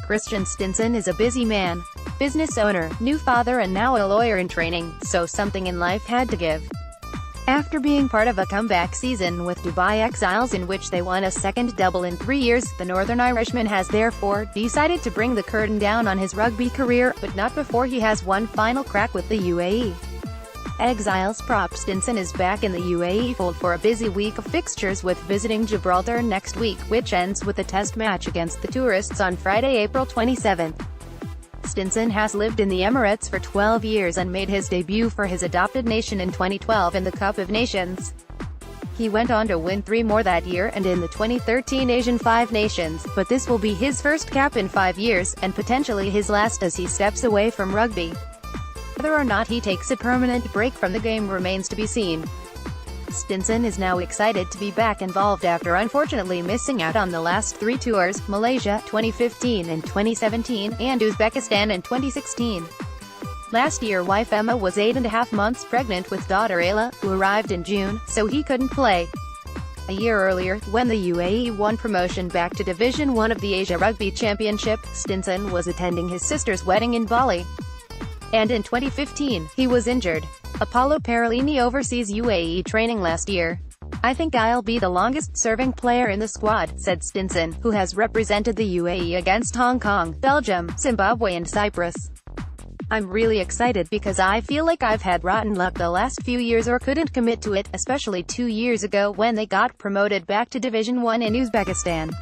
Kristian Stinson is a busy man, business owner, new father and now a lawyer in training, so something in life had to give. After being part of a comeback season with Dubai Exiles in which they won a second double in 3 years, the Northern Irishman has therefore decided to bring the curtain down on his rugby career, but not before he has one final crack with the UAE. Exiles prop Stinson is back in the UAE fold for a busy week of fixtures with visiting Gibraltar next week, which ends with a test match against the tourists on Friday, April 27. Stinson has lived in the Emirates for 12 years and made his debut for his adopted nation in 2012 in the Cup of Nations. He went on to win 3 more that year and in the 2013 Asian Five Nations, but this will be his first cap in 5 years, and potentially his last as he steps away from rugby. Whether or not he takes a permanent break from the game remains to be seen. Stinson is now excited to be back involved after unfortunately missing out on the last 3 tours, Malaysia 2015 and 2017, and Uzbekistan in 2016. Last year wife Emma was 8.5 months pregnant with daughter Ayla, who arrived in June, so he couldn't play. A year earlier, when the UAE won promotion back to Division 1 of the Asia Rugby Championship, Stinson was attending his sister's wedding in Bali. And in 2015, he was injured. Apollo Paralini oversees UAE training last year. "I think I'll be the longest-serving player in the squad," said Stinson, who has represented the UAE against Hong Kong, Belgium, Zimbabwe and Cyprus. "I'm really excited because I feel like I've had rotten luck the last few years or couldn't commit to it, especially 2 years ago when they got promoted back to Division 1 in Uzbekistan.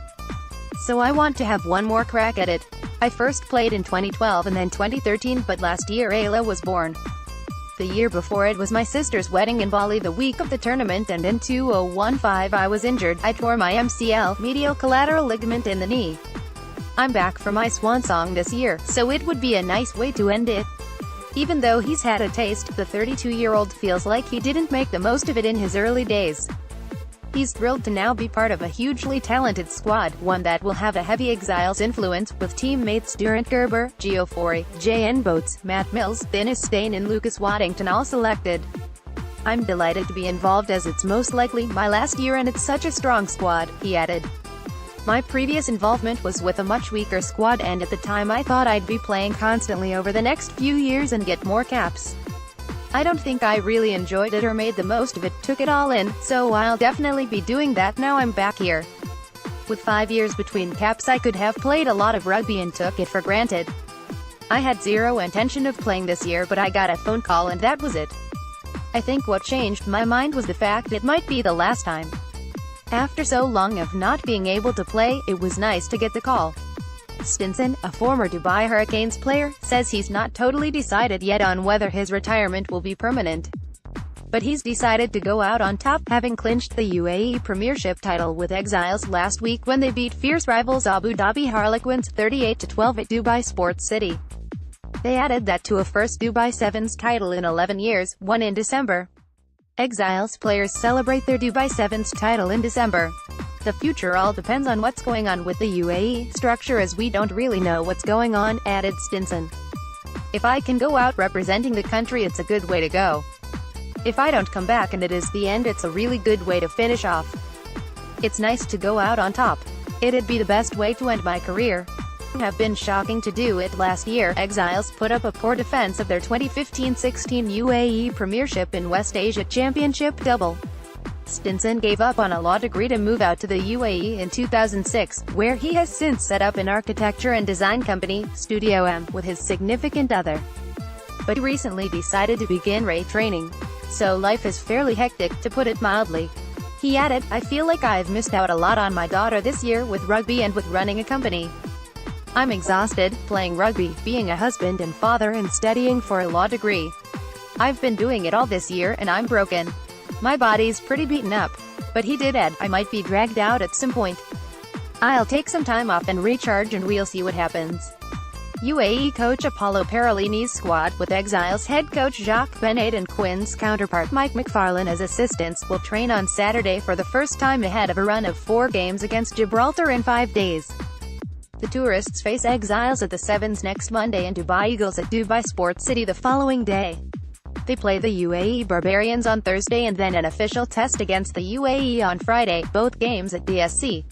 So I want to have one more crack at it. I first played in 2012 and then 2013, but last year Ayla was born. The year before it was my sister's wedding in Bali the week of the tournament, and in 2015 I was injured. I tore my MCL, medial collateral ligament in the knee. I'm back for my swan song this year, so it would be a nice way to end it." Even though he's had a taste, the 32-year-old feels like he didn't make the most of it in his early days. He's thrilled to now be part of a hugely talented squad, one that will have a heavy Exiles influence, with teammates Durant Gerber, Gio Forey, J.N. Boats, Matt Mills, Dennis Stain and Lucas Waddington all selected. "I'm delighted to be involved as it's most likely my last year and it's such a strong squad," he added. "My previous involvement was with a much weaker squad and at the time I thought I'd be playing constantly over the next few years and get more caps. I don't think I really enjoyed it or made the most of it, took it all in, so I'll definitely be doing that now I'm back here. With 5 years between caps I could have played a lot of rugby and took it for granted. I had zero intention of playing this year, but I got a phone call and that was it. I think what changed my mind was the fact it might be the last time. After so long of not being able to play, it was nice to get the call." Stinson, a former Dubai Hurricanes player, says he's not totally decided yet on whether his retirement will be permanent. But he's decided to go out on top, having clinched the UAE Premiership title with Exiles last week when they beat fierce rivals Abu Dhabi Harlequins 38-12 at Dubai Sports City. They added that to a first Dubai Sevens title in 11 years, won in December. Exiles players celebrate their Dubai Sevens title in December. "The future all depends on what's going on with the UAE structure, as we don't really know what's going on," added Stinson. "If I can go out representing the country, it's a good way to go. If I don't come back and it is the end, it's a really good way to finish off. It's nice to go out on top. It'd be the best way to end my career. Have been shocking to do it." Last year, Exiles put up a poor defense of their 2015-16 UAE Premiership in West Asia Championship double. Stinson gave up on a law degree to move out to the UAE in 2006, where he has since set up an architecture and design company, Studio M, with his significant other. But he recently decided to begin RA training. "So life is fairly hectic, to put it mildly." He added, "I feel like I've missed out a lot on my daughter this year with rugby and with running a company. I'm exhausted, playing rugby, being a husband and father and studying for a law degree. I've been doing it all this year and I'm broken. My body's pretty beaten up." But he did add, "I might be dragged out at some point. I'll take some time off and recharge and we'll see what happens." UAE coach Apollo Paralini's squad, with Exiles head coach Jacques Benet and Quinn's counterpart Mike McFarlane as assistants, will train on Saturday for the first time ahead of a run of 4 games against Gibraltar in 5 days. The tourists face Exiles at the Sevens next Monday and Dubai Eagles at Dubai Sports City the following day. They play the UAE Barbarians on Thursday and then an official test against the UAE on Friday, both games at DSC.